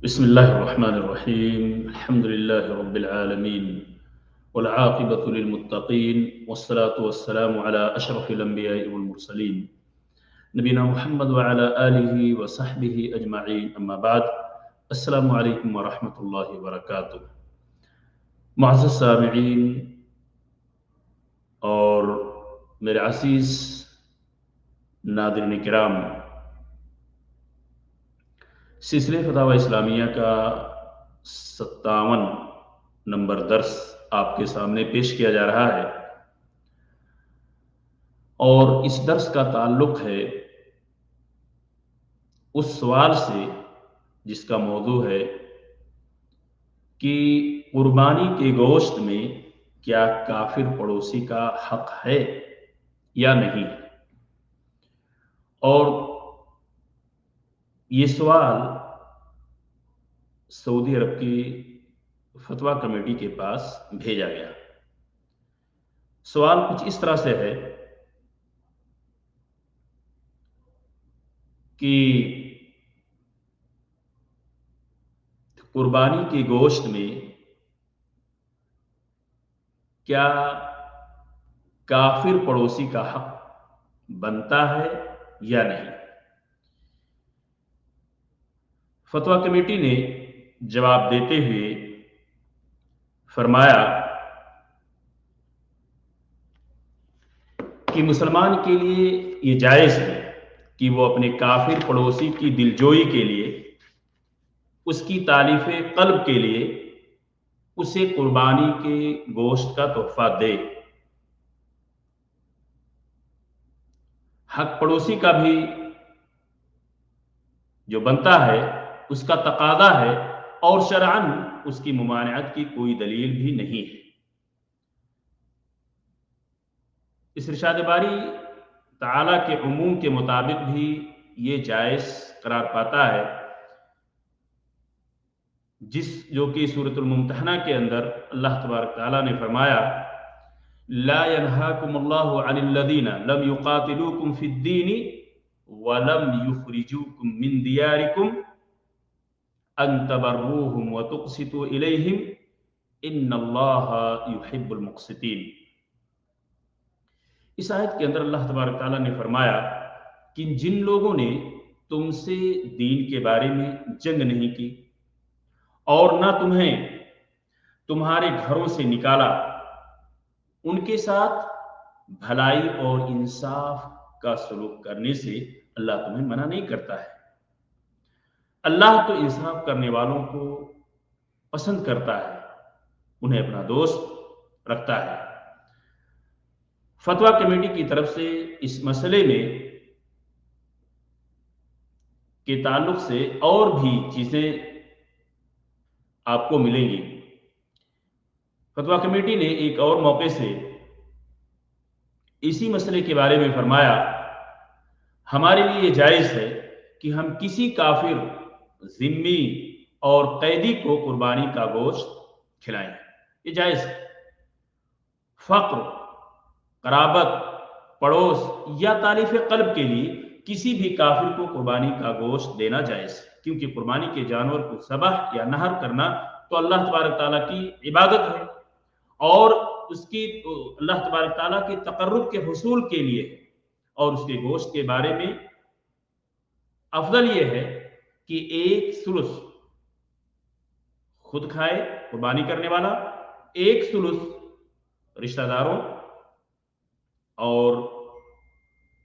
بسم الله الرحمن الرحيم. الحمد لله رب العالمين والعاقبة للمتقين والصلاة والسلام على أشرف الأنبياء والمرسلين نبينا محمد وعلى آله وصحبه أجمعين. أما بعد، السلام عليكم ورحمة الله وبركاته. معزز سامعین اور میرے عزیز ناظرین کرام، سلسلہ فتاوی اسلامیہ کا 57 نمبر درس آپ کے سامنے پیش کیا جا رہا ہے، اور اس درس کا تعلق ہے اس سوال سے جس کا موضوع ہے کہ قربانی کے گوشت میں کیا کافر پڑوسی کا حق ہے یا نہیں. اور یہ سوال سعودی عرب کی فتویٰ کمیٹی کے پاس بھیجا گیا. سوال کچھ اس طرح سے ہے کہ قربانی کے گوشت میں کیا کافر پڑوسی کا حق بنتا ہے یا نہیں. فتویٰ کمیٹی نے جواب دیتے ہوئے فرمایا کہ مسلمان کے لیے یہ جائز ہے کہ وہ اپنے کافر پڑوسی کی دلجوئی کے لیے، اس کی تالیف قلب کے لیے اسے قربانی کے گوشت کا تحفہ دے. حق پڑوسی کا بھی جو بنتا ہے اس کا تقاضا ہے، اور شرعاً اس کی ممانعت کی کوئی دلیل بھی نہیں ہے. اس ارشاد باری تعالی کے عموم کے مطابق بھی یہ جائز قرار پاتا ہے، جو کہ سورۃ الممتحنہ کے اندر اللہ تبارک تعالیٰ نے فرمایا: لا ينهاكم الله عن الذين لم يقاتلوكم في الدين ولم يخرجوكم من دياركم ان تبروهم وتقسطوا اليهم ان الله يحب المقسطين. اس آیت کے اندر اللہ تبارک تعالیٰ نے فرمایا کہ جن لوگوں نے تم سے دین کے بارے میں جنگ نہیں کی اور نہ تمہیں تمہارے گھروں سے نکالا، ان کے ساتھ بھلائی اور انصاف کا سلوک کرنے سے اللہ تمہیں منع نہیں کرتا ہے. اللہ تو انصاف کرنے والوں کو پسند کرتا ہے، انہیں اپنا دوست رکھتا ہے. فتویٰ کمیٹی کی طرف سے اس مسئلے میں کے تعلق سے اور بھی چیزیں آپ کو ملیں گی. فتویٰ کمیٹی نے ایک اور موقع سے اسی مسئلے کے بارے میں فرمایا: ہمارے لیے یہ جائز ہے کہ ہم کسی کافر، ذمی اور قیدی کو قربانی کا گوشت کھلائیں. یہ جائز ہے. فقر، قرابت، پڑوس یا تالیف قلب کے لیے کسی بھی کافر کو قربانی کا گوشت دینا جائز ہے، کیونکہ قربانی کے جانور کو ذبح یا نہر کرنا تو اللہ تبارک تعالیٰ کی عبادت ہے، اور اس کی اللہ تبارک تعالیٰ کے تقرب کے حصول کے لیے ہے. اور اس کے گوشت کے بارے میں افضل یہ ہے کہ 1/3 خود کھائے قربانی کرنے والا، 1/3 رشتہ داروں اور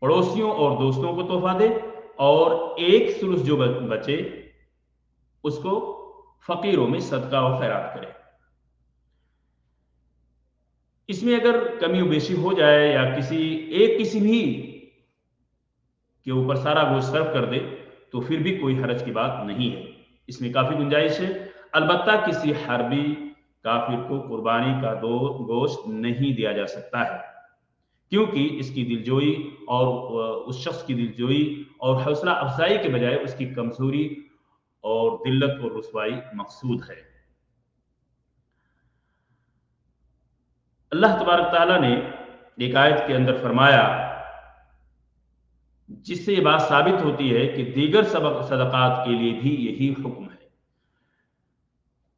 پڑوسیوں اور دوستوں کو تحفہ دے، اور 1/3 جو بچے اس کو فقیروں میں صدقہ و خیرات کرے. اس میں اگر کمی و بیشی ہو جائے یا کسی بھی کے اوپر سارا گوشت صرف کر دے تو پھر بھی کوئی حرج کی بات نہیں ہے، اس میں کافی گنجائش ہے. البتہ کسی حربی کافر کو قربانی کا گوشت نہیں دیا جا سکتا ہے، کیونکہ اس کی دلجوئی اور اس شخص کی دلجوئی اور حوصلہ افزائی کے بجائے اس کی کمزوری اور ذلت اور رسوائی مقصود ہے. اللہ تبارک تعالیٰ نے ایک آیت کے اندر فرمایا، جس سے یہ بات ثابت ہوتی ہے کہ دیگر صدقات کے لیے بھی یہی حکم ہے.